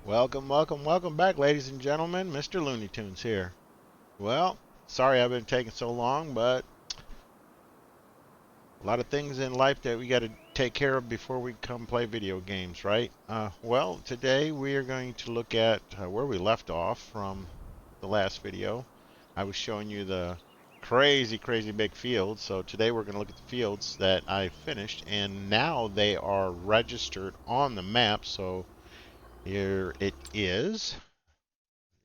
Welcome back, ladies and gentlemen. Mr. Looney Tunes here. Well, sorry I've been taking so long, but a lot of things in life that we got to take care of before we come play video games, right? Well, today we are going to look at where we left off from the last video. I was showing you the crazy big fields. So today we're going to look at the fields that I finished, and now they are registered on the map. So here it is.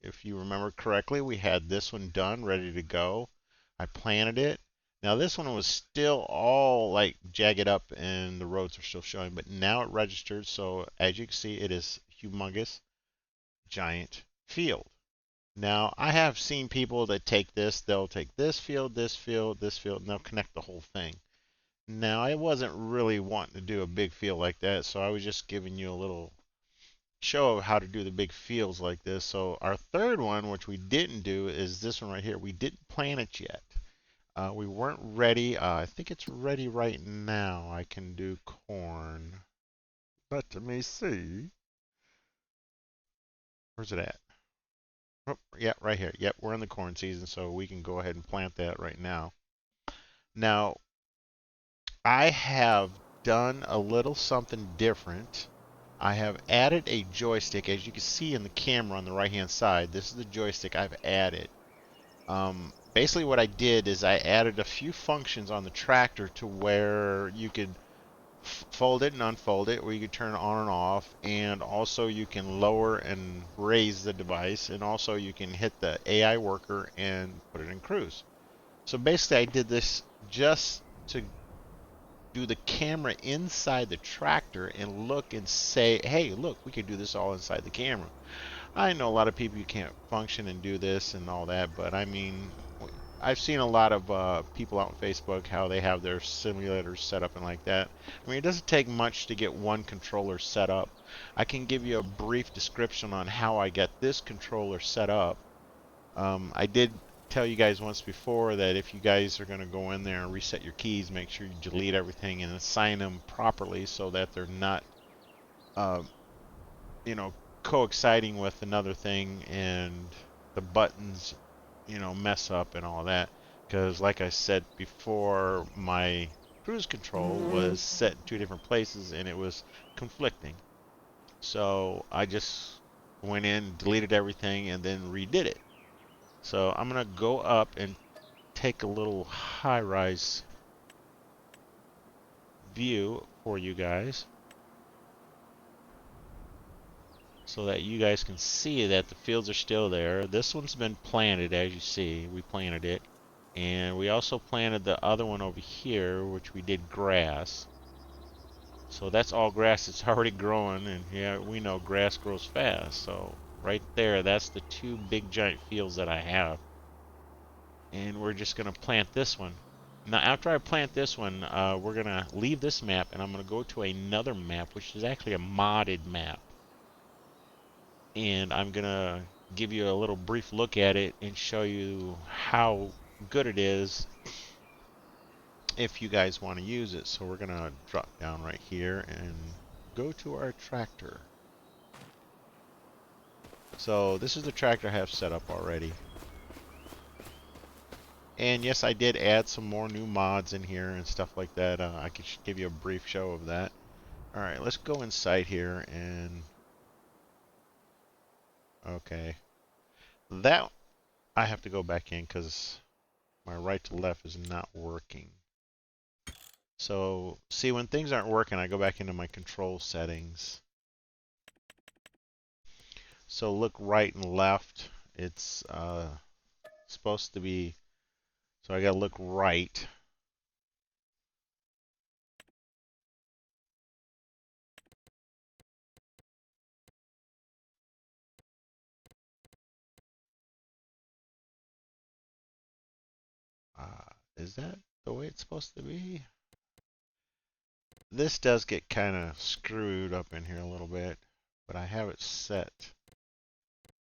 If you remember correctly, we had this one done, ready to go. I planted it. Now this one was still all like jagged up and the roads are still showing, but now it registered. So as you can see, it is humongous, giant field. Now I have seen people that take this, they'll take this field, this field, this field, and they'll connect the whole thing. Now I wasn't really wanting to do a big field like that, so I was just giving you a little show of how to do the big fields like this. So our third one, which we didn't do, is this one right here. We didn't plant it yet. We weren't ready. I think it's ready right now. I can do corn. Let me see. Where's it at? Oh, yeah, right here. Yep, we're in the corn season, so we can go ahead and plant that right now. Now, I have done a little something different. I have added a joystick, as you can see in the camera on the right hand side. This is the joystick I've added. Basically what I did is I added a few functions on the tractor to where you could fold it and unfold it, where you could turn it on and off, and also you can lower and raise the device, and also you can hit the AI worker and put it in cruise. So basically I did this just to do the camera inside the tractor and look and say, hey, look, we can do this all inside the camera. I know a lot of people you can't function and do this and all that, but I mean, I've seen a lot of people out on Facebook how they have their simulators set up and like that. I mean, it doesn't take much to get one controller set up. I can give you a brief description on how I get this controller set up. I did tell you guys once before that if you guys are going to go in there and reset your keys, make sure you delete everything and assign them properly so that they're not, uh, you know, coexciting with another thing and the buttons, mess up and all that. Because, like I said before, my cruise control was set in two different places and it was conflicting. So I just went in, deleted everything, and then redid it. So I'm going to go up and take a little high-rise view for you guys so that you guys can see that the fields are still there. This one's been planted, as you see. We planted it. And we also planted the other one over here, which we did grass. So that's all grass. It's already growing, and yeah, we know grass grows fast. So right there, that's the two big giant fields that I have. And we're just going to plant this one. Now, after I plant this one, we're going to leave this map, and I'm going to go to another map, which is actually a modded map. And I'm going to give you a little brief look at it and show you how good it is if you guys want to use it. So we're going to drop down right here and go to our tractor. So this is the tractor I have set up already. And yes, I did add some more new mods in here and stuff like that. I could give you a brief show of that. Alright, let's go inside here and... Okay. That I have to go back in because my right to left is not working. So, see, when things aren't working, I go back into my control settings. So look right and left. It's supposed to be... So I gotta look right. Is that the way it's supposed to be? This does get kind of screwed up in here a little bit, but I have it set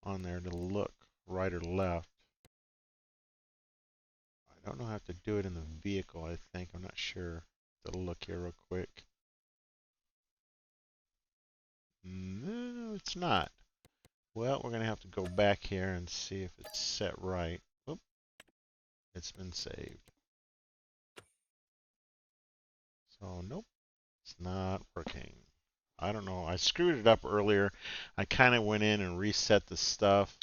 on there to look right or left. I don't know how to do it in the vehicle, I think. I'm not sure. I'll look here real quick. No, it's not. Well, we're going to have to go back here and see if it's set right. Oop, it's been saved. So, nope, it's not working. I don't know. I screwed it up earlier. I kind of went in and reset the stuff.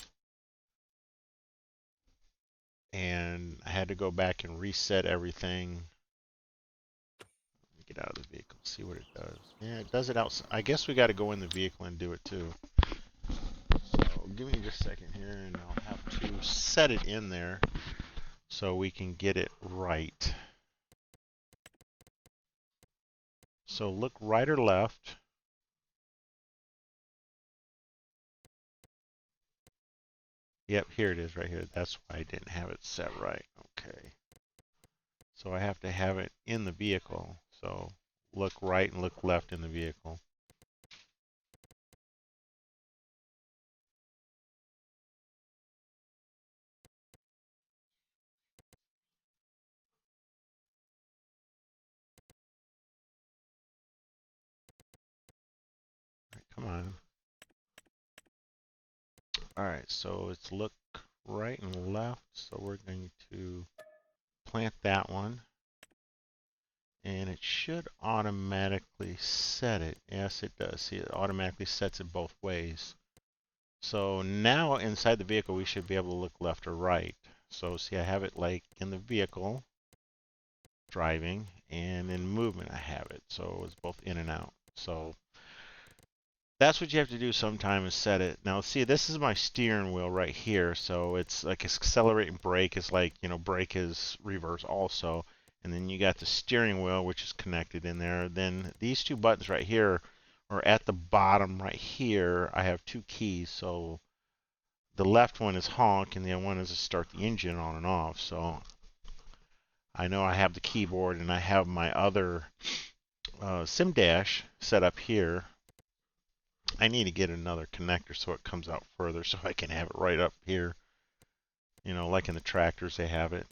And I had to go back and reset everything. Let me get out of the vehicle, see what it does. Yeah, it does it outside. I guess we got to go in the vehicle and do it too. So give me just a second here, and I'll have to set it in there so we can get it right. So look right or left. Yep, here it is right here. That's why I didn't have it set right. Okay. So I have to have it in the vehicle. So look right and look left in the vehicle. All right, come on. All right, so it's look right and left. So we're going to plant that one. And it should automatically set it. Yes, it does. See, it automatically sets it both ways. So now inside the vehicle, we should be able to look left or right. So see, I have it like in the vehicle, driving, and in movement, I have it. So it's both in and out. So that's what you have to do sometime is set it. Now see, this is my steering wheel right here. So it's like accelerate and brake is like, brake is reverse also. And then you got the steering wheel, which is connected in there. Then these two buttons right here are at the bottom right here. I have two keys. So the left one is honk and the other one is to start the engine on and off. So I know I have the keyboard and I have my other SIM dash set up here. I need to get another connector so it comes out further so I can have it right up here. Like in the tractors they have it.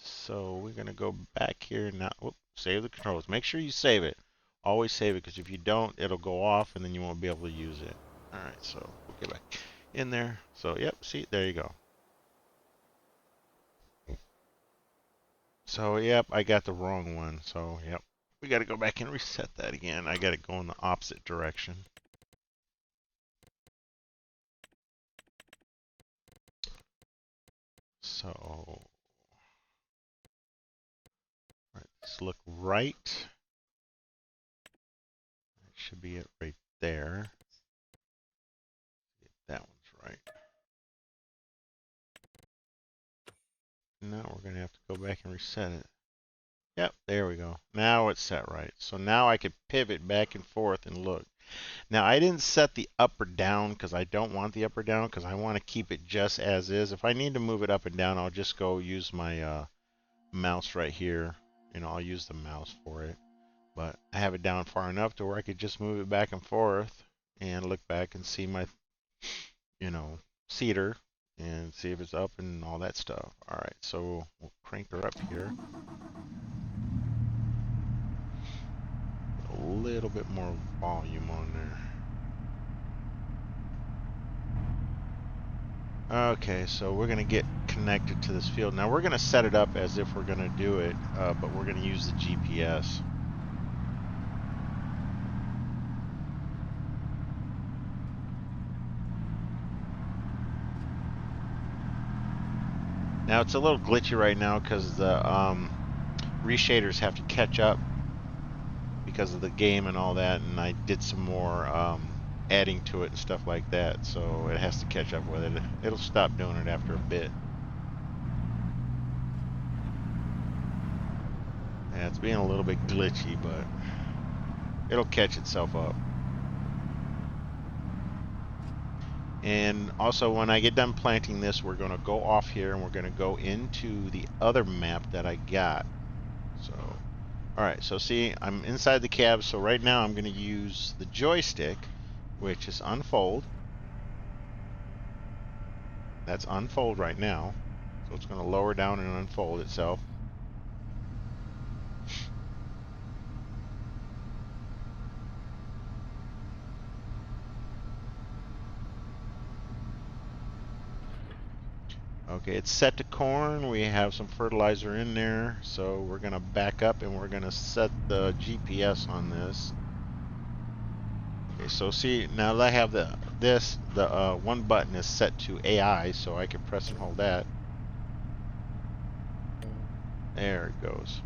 So we're going to go back here now. Whoop, save the controls. Make sure you save it. Always save it because if you don't, it'll go off and then you won't be able to use it. All right, so we'll get back in there. So, yep, see, there you go. So, yep, I got the wrong one. So, yep, we got to go back and reset that again. I got to go in the opposite direction. So, all right, let's look right. That should be it right there. That one's right. Now we're going to have to go back and reset it. Yep, there we go. Now it's set right. So now I could pivot back and forth and look. Now I didn't set the up or down because I don't want the up or down because I want to keep it just as is. If I need to move it up and down, I'll just go use my mouse right here. I'll use the mouse for it. But I have it down far enough to where I could just move it back and forth and look back and see my, seater and see if it's up and all that stuff. All right, so we'll crank her up here. A little bit more volume on there. Okay, so we're going to get connected to this field. Now we're going to set it up as if we're going to do it, but we're going to use the GPS. Now it's a little glitchy right now because the reshaders have to catch up because of the game and all that, and I did some more adding to it and stuff like that, so it has to catch up with it. It'll stop doing it after a bit. Yeah, it's being a little bit glitchy, but it'll catch itself up. And also, when I get done planting this, we're going to go off here and we're going to go into the other map that I got. So, alright, so see, I'm inside the cab, so right now I'm going to use the joystick, which is unfold. That's unfold right now. So it's going to lower down and unfold itself. Okay, it's set to corn. We have some fertilizer in there, so we're gonna back up and we're gonna set the GPS on this. Okay, so see, now that I have the one button is set to AI, so I can press and hold that. There it goes.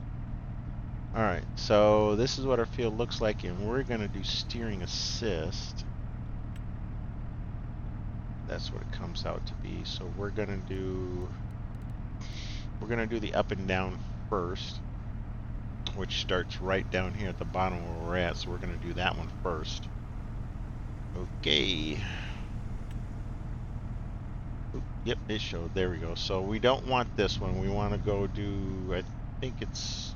Alright, so this is what our field looks like, and we're gonna do steering assist. That's what it comes out to be. So we're gonna do the up and down first, which starts right down here at the bottom where we're at. So we're gonna do that one first. Okay. Oop, yep, it showed. There we go. So we don't want this one. We want to go do, I think it's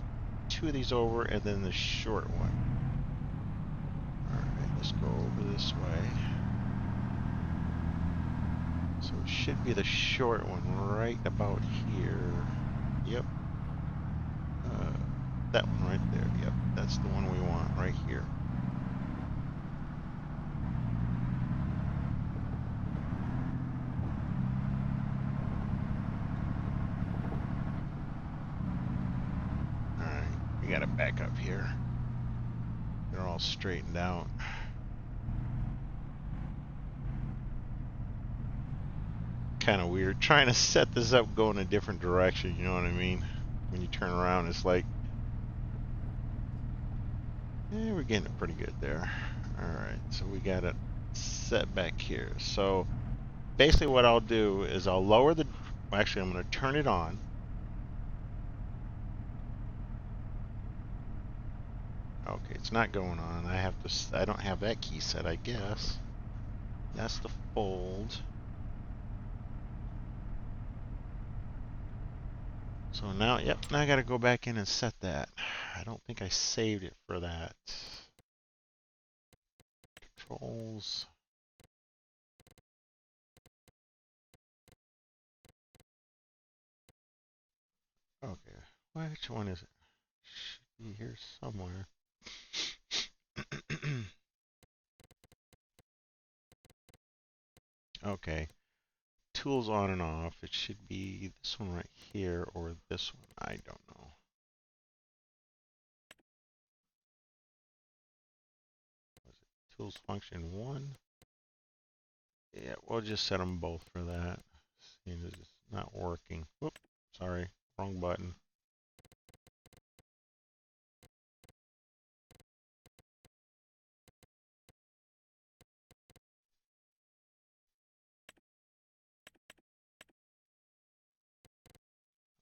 2 of these over and then the short one. Alright, let's go over this way. So it should be the short one right about here. Yep. That one right there. Yep, that's the one we want right here. Alright, we gotta back up here. They're all straightened out. Kind of weird trying to set this up going a different direction, you know what I mean? When you turn around, it's like, we're getting it pretty good there. Alright, so we got it set back here. So basically what I'll do is I'll lower the, actually I'm going to turn it on. Okay, it's not going on. I don't have that key set, I guess. That's the fold. So now, yep, now I gotta go back in and set that. I don't think I saved it for that. Controls. Okay, which one is it? Should be here somewhere. Okay, tools on and off. It should be this one right here or this one. I don't know. Was it tools function 1? Yeah, we'll just set them both for that. Seeing as it's not working. Whoop, sorry, wrong button.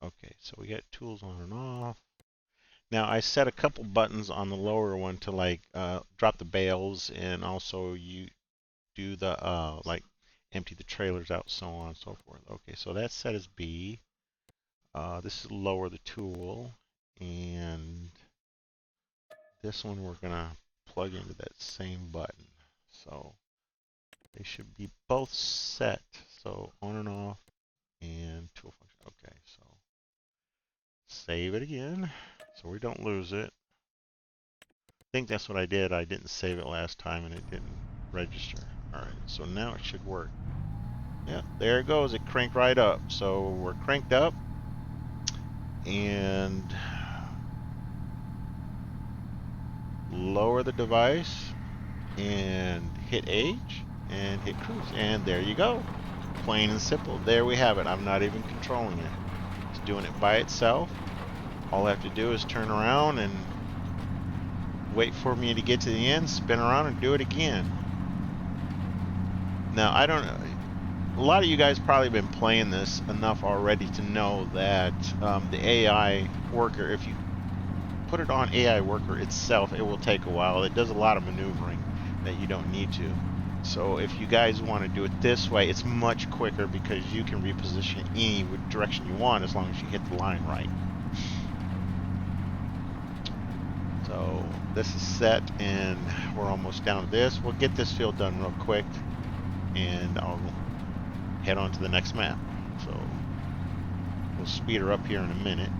Okay, so we got tools on and off. Now I set a couple buttons on the lower one to like drop the bales, and also you do the like empty the trailers out, so on and so forth. Okay, so that's set as B. This is lower the tool, and this one we're gonna plug into that same button. So they should be both set. So on and off, and tool function. Okay, so save it again so we don't lose it. I think that's what I did. I didn't save it last time and it didn't register. Alright, so now it should work. Yeah, there it goes. It cranked right up. So we're cranked up, and lower the device and hit H and hit cruise, and there you go. Plain and simple. There we have it. I'm not even controlling it. It's doing it by itself. All I have to do is turn around and wait for me to get to the end, spin around, and do it again. Now, I don't know. A lot of you guys probably been playing this enough already to know that the AI worker, if you put it on AI worker itself, it will take a while. It does a lot of maneuvering that you don't need to. So if you guys want to do it this way, it's much quicker because you can reposition any direction you want as long as you hit the line right. So this is set, and we're almost down to this. We'll get this field done real quick, and I'll head on to the next map. So we'll speed her up here in a minute.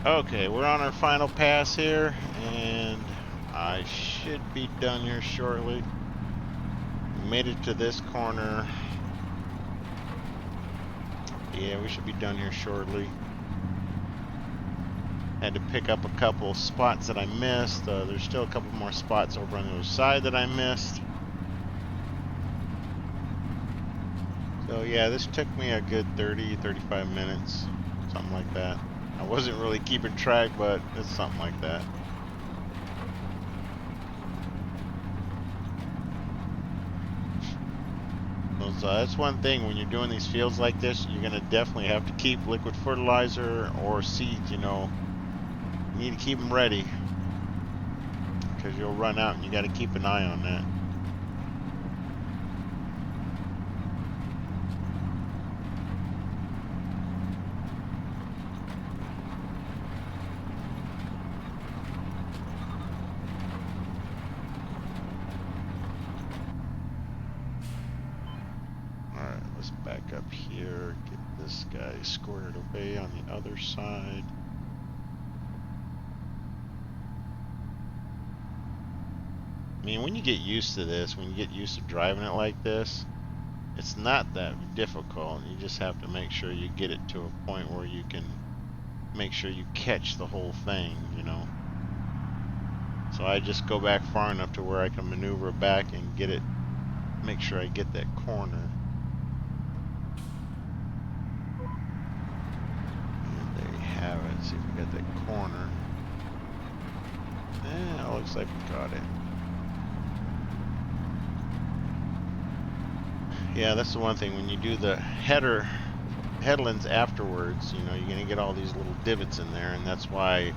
Okay, we're on our final pass here, and I should be done here shortly. We made it to this corner. Yeah, we should be done here shortly. Had to pick up a couple spots that I missed. There's still a couple more spots over on the other side that I missed. So yeah, this took me a good 30-35 minutes, something like that. I wasn't really keeping track, but it's something like that. So that's one thing when you're doing these fields like this, you're gonna definitely have to keep liquid fertilizer or seeds, you know. You need to keep them ready because you'll run out, and you got to keep an eye on that. Alright, let's back up here, get this guy squared away on the other side. I mean, when you get used to this, when you get used to driving it like this, it's not that difficult. You just have to make sure you get it to a point where you can make sure you catch the whole thing, you know. So I just go back far enough to where I can maneuver back and get it, make sure I get that corner. And there you have it. See if we got that corner. It looks like we got it. Yeah, that's the one thing. When you do the headlands afterwards, you know, you're going to get all these little divots in there, and that's why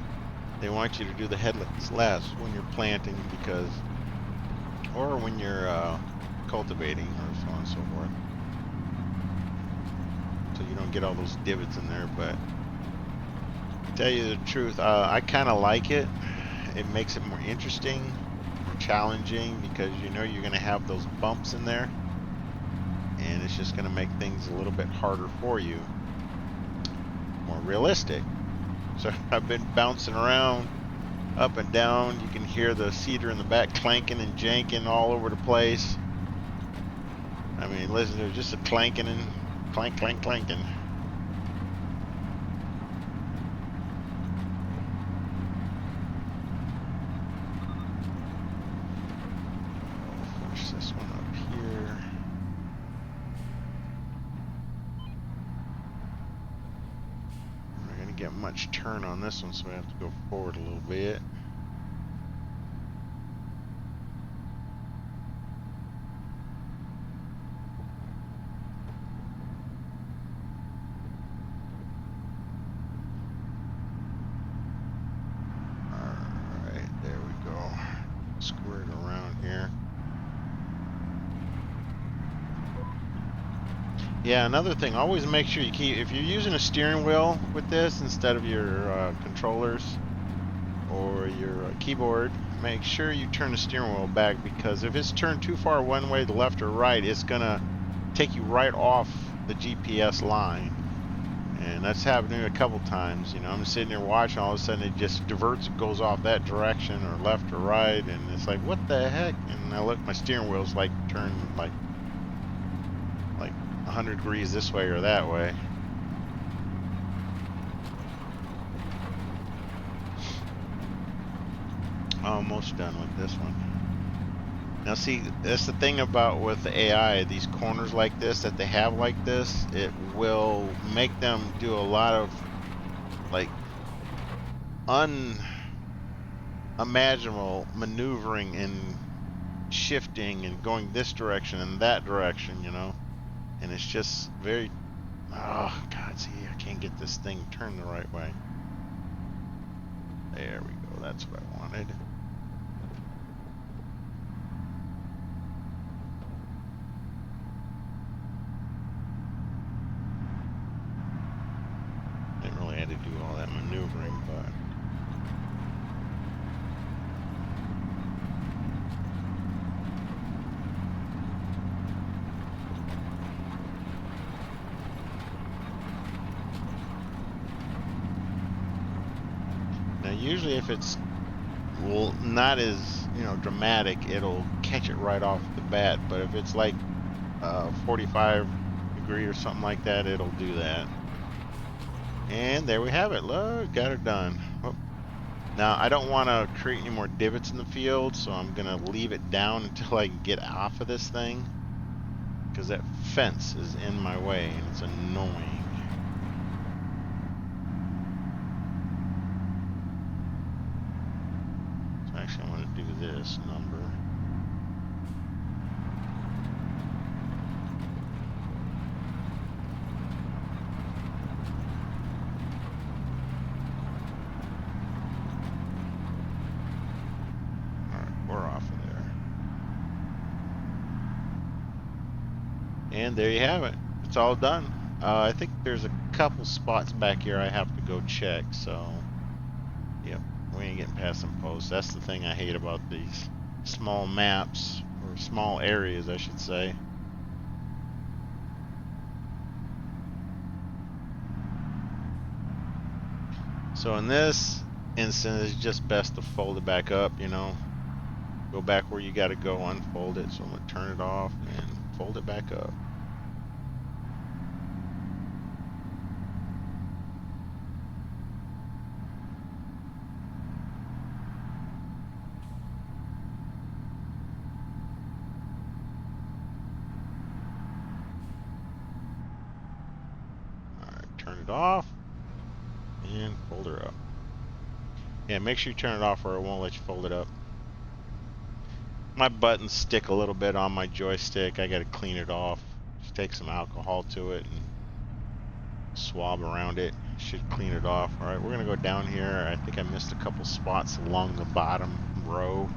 they want you to do the headlands last when you're planting, because, or when you're cultivating, or so on and so forth. So you don't get all those divots in there. But to tell you the truth, I kind of like it. It makes it more interesting, more challenging, because you know you're going to have those bumps in there. And it's just going to make things a little bit harder for you, more realistic. So I've been bouncing around up and down. You can hear the cedar in the back clanking and janking all over the place. I mean, listen, there's just a clanking and clank, clank, clanking. I'll finish this one up here. Get much turn on this one, so we have to go forward a little bit. Alright, there we go. Square it around here. Yeah, another thing, always make sure you keep, if you're using a steering wheel with this instead of your controllers or your keyboard, make sure you turn the steering wheel back, because if it's turned too far one way, the left or right, it's gonna take you right off the GPS line. And that's happened to me a couple times. You know, I'm sitting there watching, all of a sudden it just diverts, it goes off that direction, or left or right, and it's like, what the heck? And I look, my steering wheel's like turned like 100 degrees this way or that way. Almost done with this one. Now see, that's the thing about with the AI, these corners like this that they have like this, it will make them do a lot of like unimaginable maneuvering and shifting and going this direction and that direction, you know. And it's just very, oh God, see, I can't get this thing turned the right way. There we go, that's what I wanted. Didn't really have to do all that maneuvering, but usually if it's not as, you know, dramatic, it'll catch it right off the bat. But if it's like 45 degree or something like that, it'll do that. And there we have it. Look, got it done. Oh. Now, I don't want to create any more divots in the field, so I'm going to leave it down until I can get off of this thing, because that fence is in my way and it's annoying. So actually, I'm going to do this number. And there you have it. It's all done. I think there's a couple spots back here I have to go check, so yep, we ain't getting past some posts. That's the thing I hate about these small maps, or small areas, I should say. So in this instance, it's just best to fold it back up, you know. Go back where you got to go, unfold it. So I'm going to turn it off and fold it back up. Turn it off and fold her up. Yeah, make sure you turn it off or it won't let you fold it up. My buttons stick a little bit on my joystick. I got to clean it off. Just take some alcohol to it and swab around it. Should clean it off. All right, we're going to go down here. I think I missed a couple spots along the bottom row.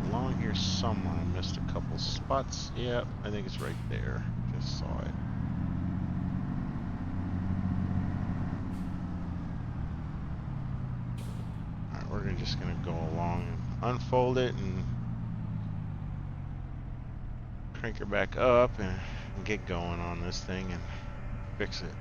Along here somewhere, I missed a couple spots. Yep, I think it's right there. Just saw it. Alright, we're just gonna go along and unfold it and crank her back up and get going on this thing and fix it.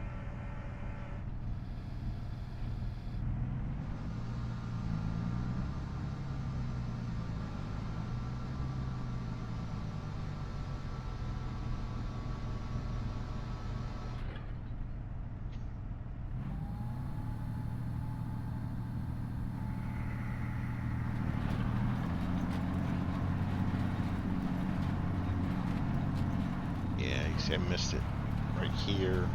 Yeah, you see I missed it right here.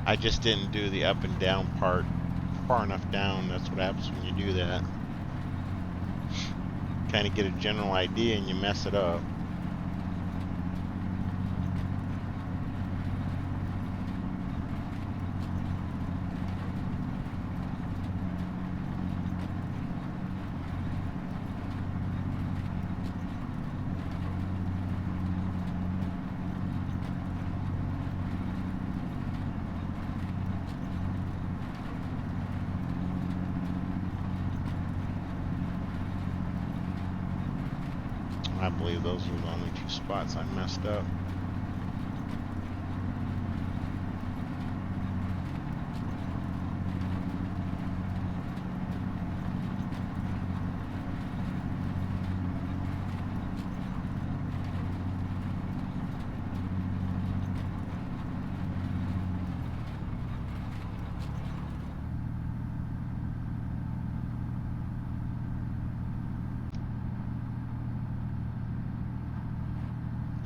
I just didn't do the up and down part far enough down. That's what happens when you do that. Kind of get a general idea and you mess it up. I believe those were the only two spots I messed up.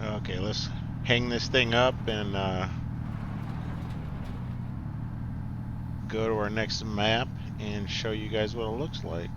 Okay, let's hang this thing up and go to our next map and show you guys what it looks like.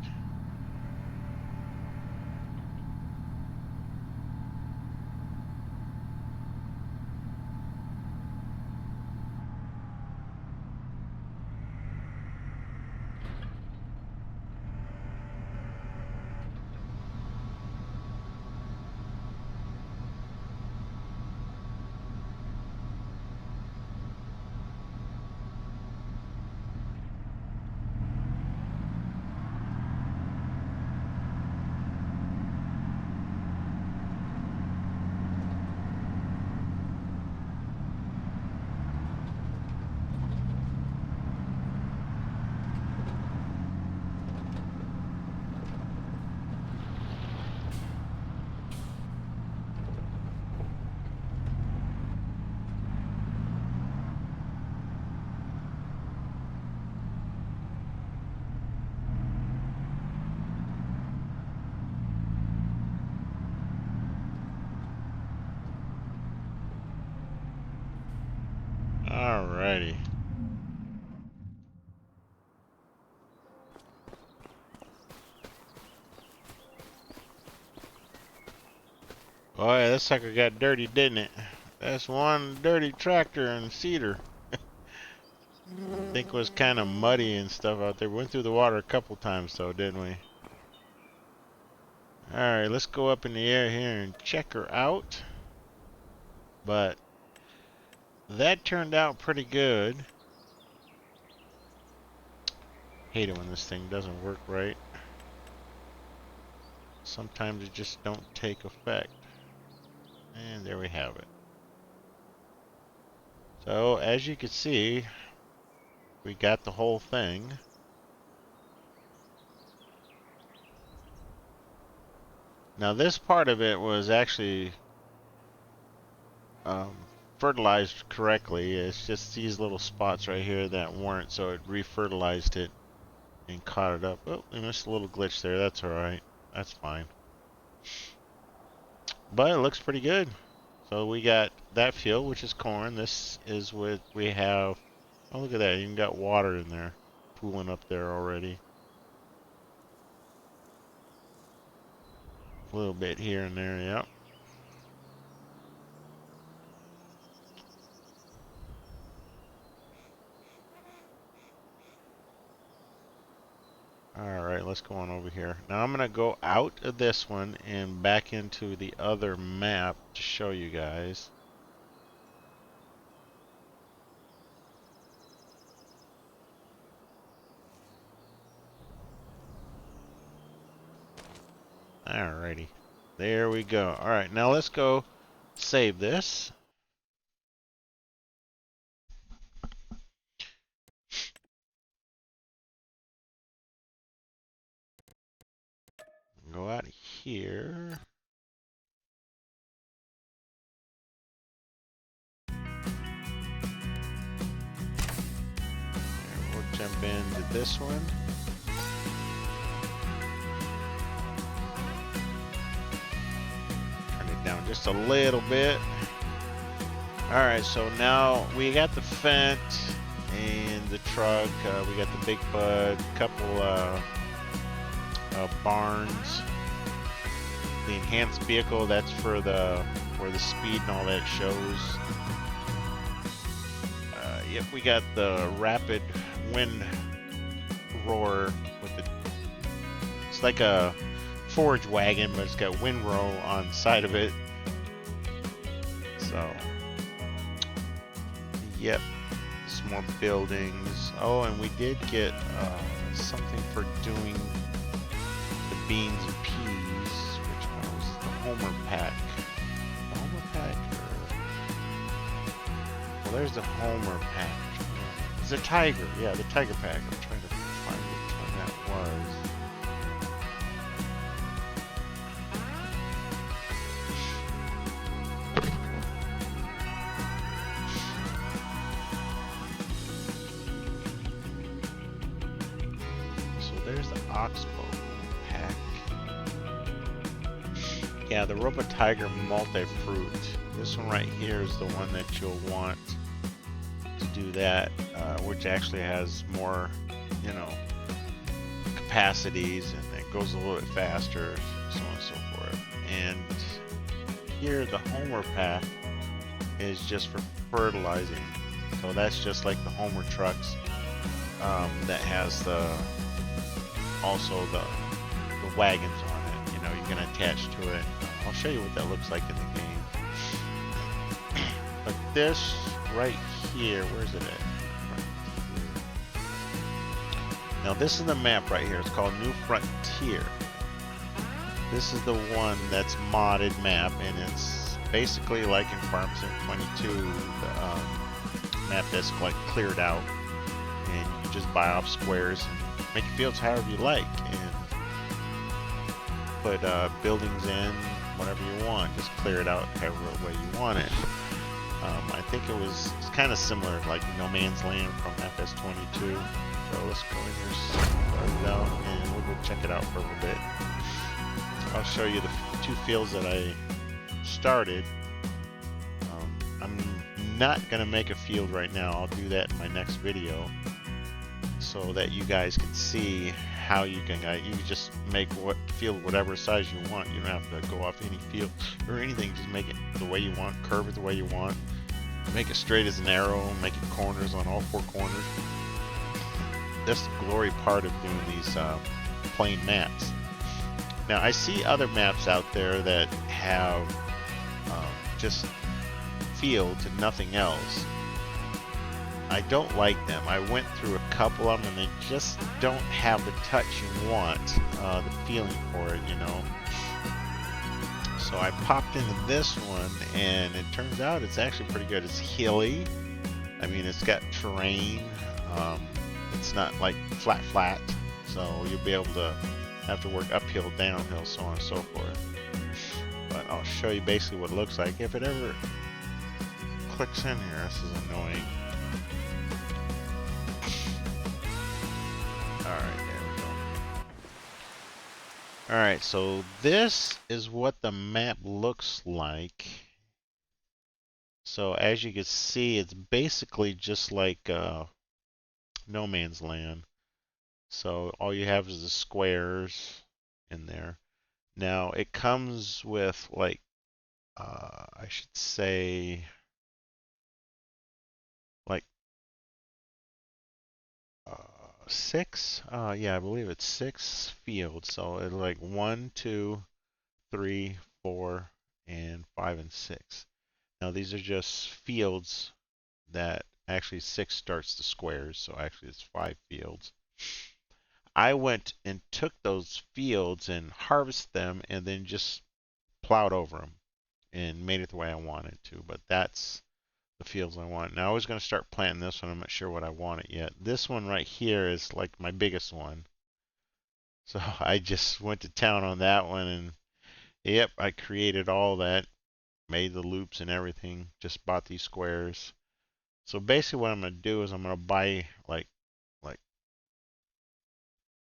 Alrighty. Oh yeah, this sucker got dirty, didn't it? That's one dirty tractor and cedar. I think it was kind of muddy and stuff out there. We went through the water a couple times though, didn't we? Alright, let's go up in the air here and check her out. But that turned out pretty good. Hate it when this thing doesn't work right. Sometimes it just don't take effect. And there we have it. So as you can see, we got the whole thing. Now this part of it was actually fertilized correctly. It's just these little spots right here that weren't, so it refertilized it and caught it up. Oh, we missed a little glitch there. That's alright. That's fine. But it looks pretty good. So we got that field, which is corn. This is what we have. Oh, look at that. You even got water in there. Pooling up there already. A little bit here and there, yep. Alright, let's go on over here. Now I'm going to go out of this one and back into the other map to show you guys. Alrighty. There we go. Alright, now let's go save this. Go out here. We'll jump into this one. Turn it down just a little bit. Alright, so now we got the Fent and the truck. We got the Big Bud, couple barns. The enhanced vehicle, that's for where the speed and all that shows. Yep, we got the rapid wind roar with the. It's like a forage wagon, but it's got wind roll on the side of it. So, yep, some more buildings. Oh, and we did get something for doing the beans and peas. Which one was the Homer pack? The Homer pack? Well, there's the Homer pack. It's a tiger. Yeah, the tiger pack. I'm trying to find which one that was. There's the Oxbow pack. Yeah, the Robo Tiger multi-fruit. This one right here is the one that you'll want. to do that, which actually has more, you know, capacities, and it goes a little bit faster, so on and so forth. And here the Homer pack is just for fertilizing. So that's just like the Homer trucks, that has also the wagons on it. You know, you can attach to it. I'll show you what that looks like in the game. But this right here, where's it at? Now this is the map right here. It's called New Frontier. This is the one that's modded map, and it's basically like in Farm Sim 22, the map that's like cleared out, and you can just buy off squares and make your fields however you like, and put buildings in, whatever you want. Just clear it out however way you want it. I think it's kind of similar, like No Man's Land from FS22. So let's go in here, start it out, and we'll go check it out for a little bit. I'll show you the two fields that I started. I'm not going to make a field right now. I'll do that in my next video, so that you guys can see how you can just make field whatever size you want. You don't have to go off any field or anything. Just make it the way you want, curve it the way you want, make it straight as an arrow, make it corners on all four corners. That's the glory part of doing these plain maps. Now I see other maps out there that have just fields and nothing else. I don't like them. I went through a couple of them, and they just don't have the touch you want, the feeling for it, you know. So I popped into this one, and it turns out it's actually pretty good. It's hilly. I mean, it's got terrain. It's not like flat, so you'll be able to have to work uphill, downhill, so on and so forth. But I'll show you basically what it looks like. If it ever clicks in here, this is annoying. Alright, there we go. Alright, so this is what the map looks like. So as you can see, it's basically just like No Man's Land. So all you have is the squares in there. Now it comes with like, I should say, like six. Yeah, I believe it's 6 fields. So it's like 1, 2, 3, 4, and 5 and 6. Now these are just fields that actually 6 starts the squares. So actually it's 5 fields. I went and took those fields and harvested them, and then just plowed over them and made it the way I wanted to. But that's the fields I want. Now I was going to start planting this one. I'm not sure what I want it yet. This one right here is like my biggest one. So I just went to town on that one, and yep, I created all that, made the loops and everything, just bought these squares. So basically what I'm going to do is I'm going to buy like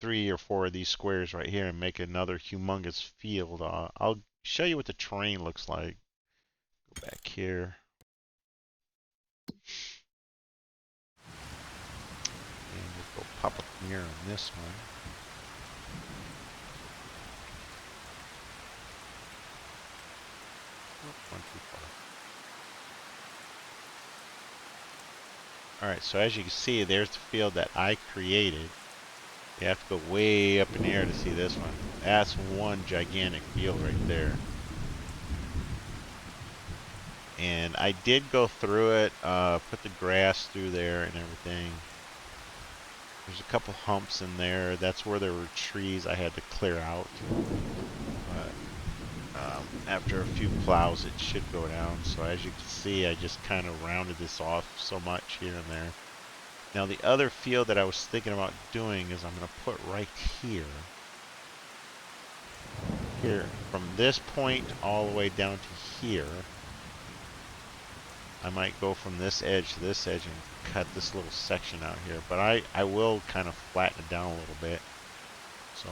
3 or 4 of these squares right here and make another humongous field. I'll show you what the terrain looks like. Go back here. And we'll go pop up here on this one. Oh, 1 too far. Alright, so as you can see, there's the field that I created. You have to go way up in the air to see this one. That's one gigantic field right there. And I did go through it, put the grass through there and everything. There's a couple humps in there. That's where there were trees I had to clear out. But after a few plows, it should go down. So as you can see, I just kind of rounded this off so much here and there. Now the other field that I was thinking about doing is I'm going to put right here. Here, from this point all the way down to here. I might go from this edge to this edge and cut this little section out here. But I will kind of flatten it down a little bit. So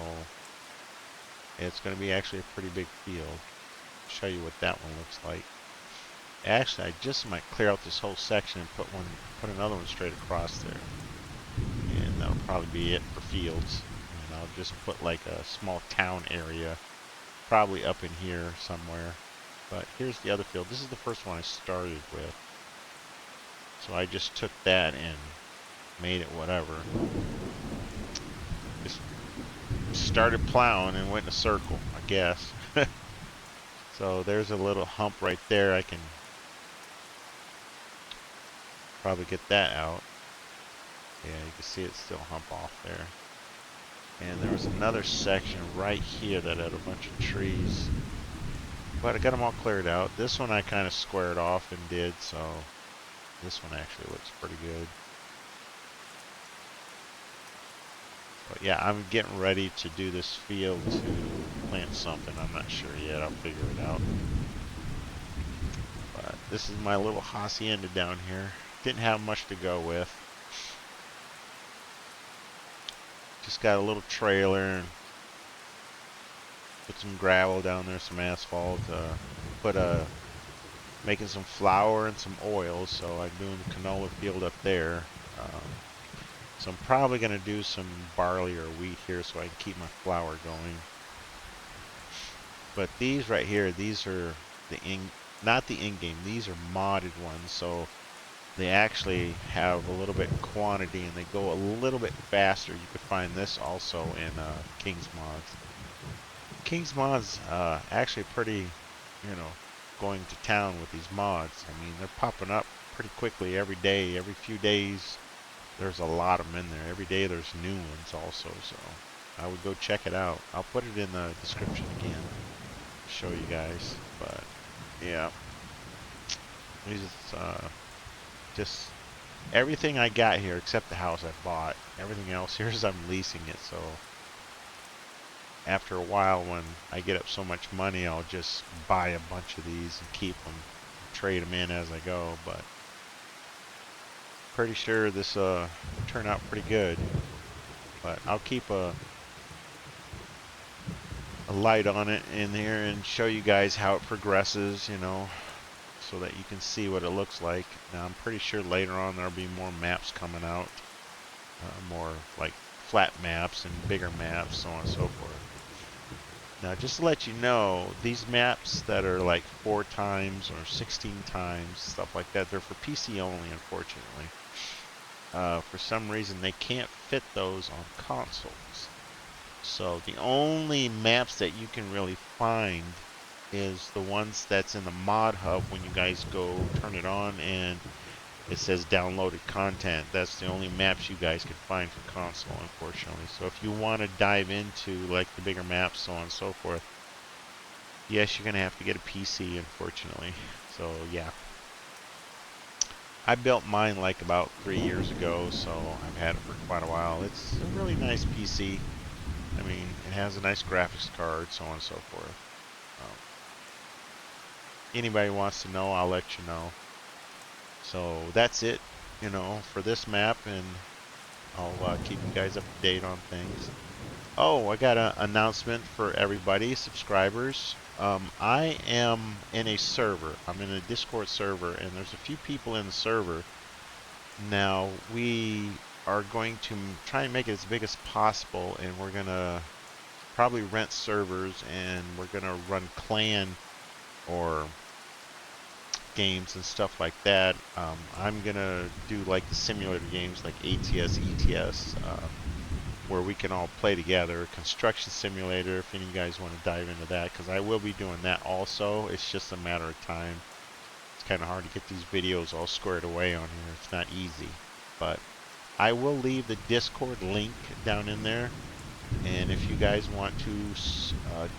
it's going to be actually a pretty big field. I'll show you what that one looks like. Actually, I just might clear out this whole section and put another one straight across there. And that'll probably be it for fields. And I'll just put like a small town area, probably up in here somewhere. But here's the other field. This is the first one I started with. So I just took that and made it whatever. Just started plowing and went in a circle, I guess. So there's a little hump right there. I can probably get that out. Yeah, you can see it still hump off there. And there was another section right here that had a bunch of trees. But I got them all cleared out. This one I kind of squared off and did, so this one actually looks pretty good. But yeah, I'm getting ready to do this field to plant something. I'm not sure yet. I'll figure it out. But this is my little hacienda down here. Didn't have much to go with. Just got a little trailer and put some gravel down there, some asphalt. Making some flour and some oil, so I'm doing the canola field up there. So I'm probably going to do some barley or wheat here so I can keep my flour going. But these right here, these are not the in-game, these are modded ones, so they actually have a little bit of quantity and they go a little bit faster. You can find this also in Kingsmods. Kingsmods actually pretty, going to town with these mods. I mean, they're popping up pretty quickly every day. Every few days, there's a lot of them in there. Every day there's new ones also, so I would go check it out. I'll put it in the description again to show you guys. But yeah, these just everything I got here except the house I bought. Everything else here is I'm leasing it, so after a while when I get up so much money, I'll just buy a bunch of these and keep them, trade them in as I go. But pretty sure this will turn out pretty good. But I'll keep a light on it in here and show you guys how it progresses, so that you can see what it looks like. Now I'm pretty sure later on there'll be more maps coming out, more like flat maps and bigger maps, so on and so forth. Now, just to let you know, these maps that are like 4 times or 16 times, stuff like that, they're for PC only, unfortunately. For some reason, they can't fit those on consoles. So the only maps that you can really find is the ones that's in the mod hub when you guys go turn it on and it says downloaded content. That's the only maps you guys can find for console, unfortunately. So if you want to dive into like the bigger maps, so on and so forth, yes, you're going to have to get a PC, unfortunately. So yeah. I built mine like about 3 years ago, so I've had it for quite a while. It's a really nice PC. I mean, it has a nice graphics card, so on and so forth. Anybody wants to know, I'll let you know. So that's it, for this map, and I'll keep you guys up to date on things. Oh, I got an announcement for everybody, subscribers. I am in a server. I'm in a Discord server, and there's a few people in the server. Now, we are going to try and make it as big as possible, and we're going to probably rent servers, and we're going to run clan or games and stuff like that. I'm gonna do like the simulator games like ATS, ETS, where we can all play together. Construction simulator, if any of you guys want to dive into that, because I will be doing that also. It's just a matter of time. It's kind of hard to get these videos all squared away on here. It's not easy, but I will leave the Discord link down in there. And if you guys want to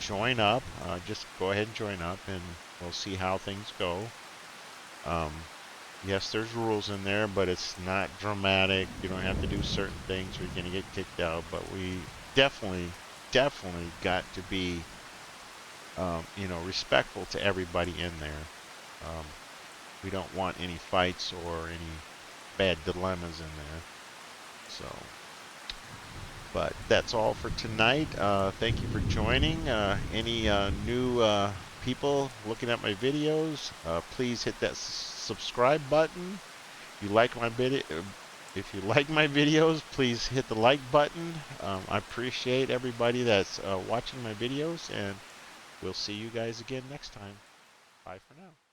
join up, just go ahead and join up, and we'll see how things go. Yes, there's rules in there, but it's not dramatic. You don't have to do certain things or you're going to get kicked out. But we definitely got to be, respectful to everybody in there. We don't want any fights or any bad dilemmas in there. So, but that's all for tonight. Thank you for joining. Any new people looking at my videos, please hit that subscribe button. You like my video. If you like my videos, please hit the like button. I appreciate everybody that's watching my videos, and we'll see you guys again next time. Bye for now.